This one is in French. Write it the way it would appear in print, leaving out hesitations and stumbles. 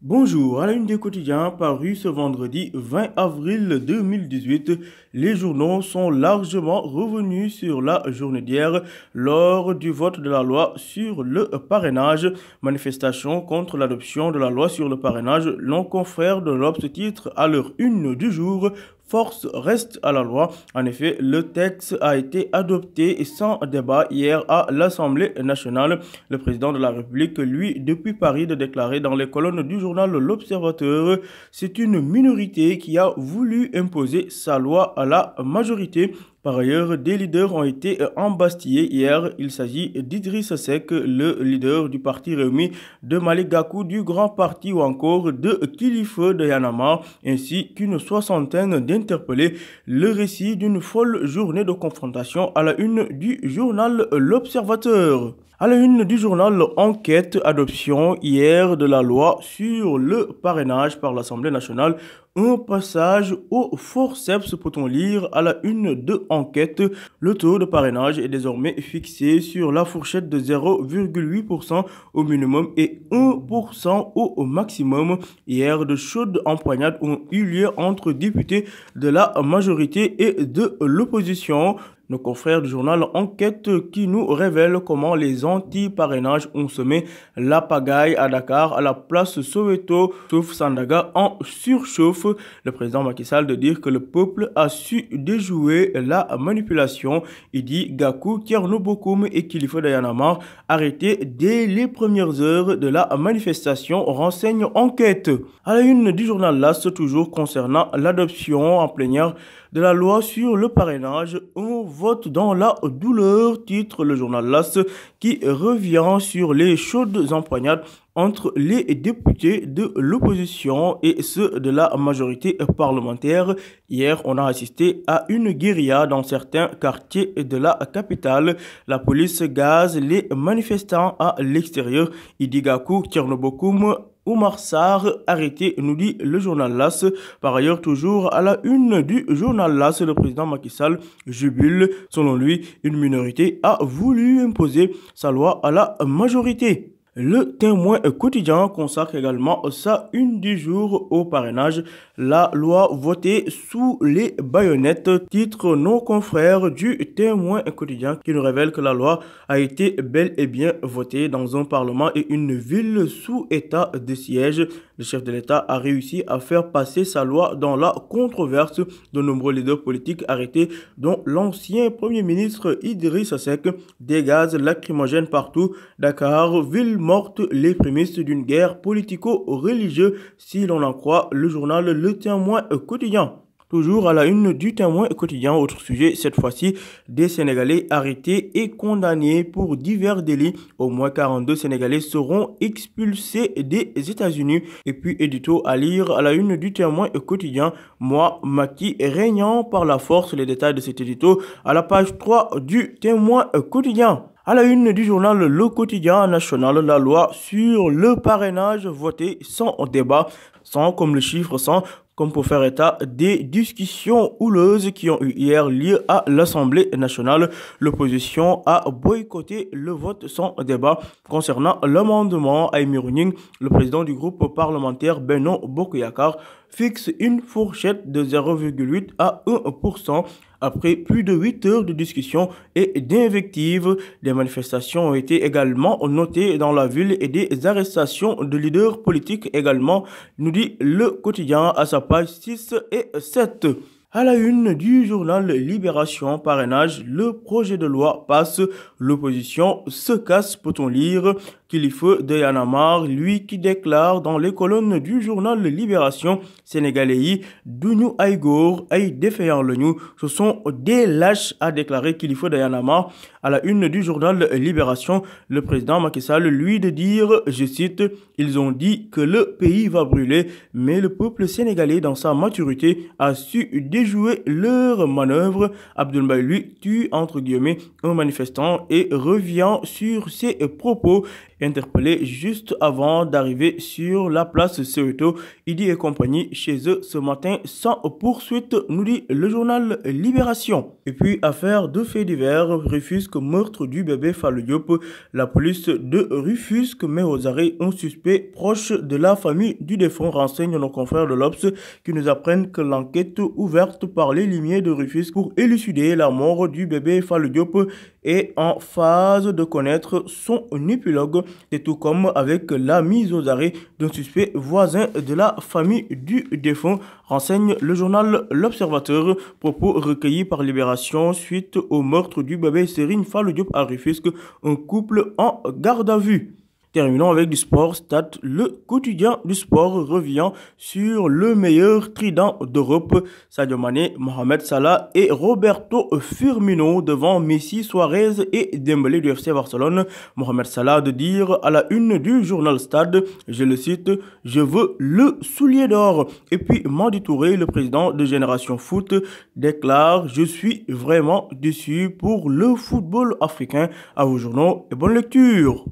Bonjour, à la une des quotidiens paru ce vendredi 20 avril 2018, les journaux sont largement revenus sur la journée d'hier lors du vote de la loi sur le parrainage. Manifestation contre l'adoption de la loi sur le parrainage, nos confrères de l'Obs titre à leur une du jour. Force reste à la loi. En effet, le texte a été adopté sans débat hier à l'Assemblée nationale. Le président de la République, lui, depuis Paris, de déclarer dans les colonnes du journal L'Observateur, c'est une minorité qui a voulu imposer sa loi à la majorité. Par ailleurs, des leaders ont été embastillés hier. Il s'agit d'Idriss Seck, le leader du parti Rewmi, de Malick Gakou du Grand Parti ou encore de Kilifeu de Y'en a marre, ainsi qu'une soixantaine d'interpellés. Le récit d'une folle journée de confrontation à la une du journal L'Observateur. À la une du journal Enquête, adoption hier de la loi sur le parrainage par l'Assemblée nationale. Un passage au forceps, peut-on lire à la une de Enquête. Le taux de parrainage est désormais fixé sur la fourchette de 0,8% au minimum et 1% au maximum. Hier, de chaudes empoignades ont eu lieu entre députés de la majorité et de l'opposition. Nos confrères du journal Enquête qui nous révèlent comment les anti-parrainages ont semé la pagaille à Dakar à la place Soweto, sauf Sandaga en surchauffe. Le président Macky Sall de dire que le peuple a su déjouer la manipulation. Il dit Gakou, Thierno Bokoum et Kilifeu de Y'en a marre arrêtés dès les premières heures de la manifestation, renseigne Enquête. À la une du journal LAS, toujours concernant l'adoption en plénière de la loi sur le parrainage, un vote dans la douleur, titre le journal LAS, qui revient sur les chaudes empoignades entre les députés de l'opposition et ceux de la majorité parlementaire. Hier, on a assisté à une guérilla dans certains quartiers de la capitale. La police gaze les manifestants à l'extérieur. Idi Gakou, Thierno Bokoum, Oumar Sarr arrêté, nous dit le journal LAS. Par ailleurs, toujours à la une du journal LAS, le président Macky Sall jubile. Selon lui, une minorité a voulu imposer sa loi à la majorité. Le Témoin quotidien consacre également sa une du jour au parrainage. La loi votée sous les baïonnettes, titre nos confrères du Témoin quotidien qui nous révèle que la loi a été bel et bien votée dans un parlement et une ville sous état de siège. Le chef de l'État a réussi à faire passer sa loi dans la controverse. De nombreux leaders politiques arrêtés, dont l'ancien premier ministre Idriss Seck, des gaz lacrymogènes partout. Dakar, ville morte, les prémices d'une guerre politico-religieuse, si l'on en croit le journal Le Témoin quotidien. Toujours à la une du Témoin quotidien, autre sujet, cette fois-ci, des Sénégalais arrêtés et condamnés pour divers délits. Au moins 42 Sénégalais seront expulsés des États-Unis. Et puis, édito à lire à la une du Témoin quotidien, moi, Macky, régnant par la force. Les détails de cet édito à la page 3 du Témoin quotidien. À la une du journal Le Quotidien national, la loi sur le parrainage votée sans débat, sans comme le chiffre 100, comme pour faire état des discussions houleuses qui ont eu hier lieu à l'Assemblée nationale. L'opposition a boycotté le vote sans débat concernant l'amendement. Aymérou Gningue, le président du groupe parlementaire Benno Bokk Yakaar, fixe une fourchette de 0,8 à 1%. Après plus de 8 heures de discussion et d'invectives, des manifestations ont été également notées dans la ville et des arrestations de leaders politiques également, nous dit le quotidien à sa page 6 et 7. À la une du journal Libération, parrainage, le projet de loi passe, l'opposition se casse, peut-on lire. Kilifeu de Y'en a marre, lui qui déclare dans les colonnes du journal Libération, Sénégalais yi duñu ay góor ay défaillant lañu, ce sont des lâches, a déclaré Kilifeu de Y'en a marre. À la une du journal Libération, le président Macky Sall, lui, de dire, je cite, ils ont dit que le pays va brûler, mais le peuple sénégalais dans sa maturité a su déjouer leur manœuvre. Abdoul Mbaye, lui, tue entre guillemets un manifestant et revient sur ses propos. interpellés juste avant d'arriver sur la place Soweto. Idi et compagnie chez eux ce matin sans poursuite, nous dit le journal Libération. Et puis, affaire de faits divers, Rufisque, meurtre du bébé Fallou Diop. La police de Rufisque met aux arrêts un suspect proche de la famille du défunt, renseignent nos confrères de l'Obs qui nous apprennent que l'enquête ouverte par les limiers de Rufisque pour élucider la mort du bébé Fallou Diop est en phase de connaître son épilogue, et tout comme avec la mise aux arrêts d'un suspect voisin de la famille du défunt, renseigne le journal L'Observateur, propos recueillis par Libération suite au meurtre du bébé Serigne Fallou Diop à Rufisque, un couple en garde à vue. Terminons avec du sport. Stade, le quotidien du sport revient sur le meilleur trident d'Europe. Sadio Mané, Mohamed Salah et Roberto Firmino devant Messi, Suarez et Dembélé du FC Barcelone. Mohamed Salah de dire à la une du journal Stade, je le cite, « Je veux le soulier d'or ». Et puis Madi Touré, le président de Génération Foot, déclare « Je suis vraiment déçu pour le football africain ». À vos journaux et bonne lecture.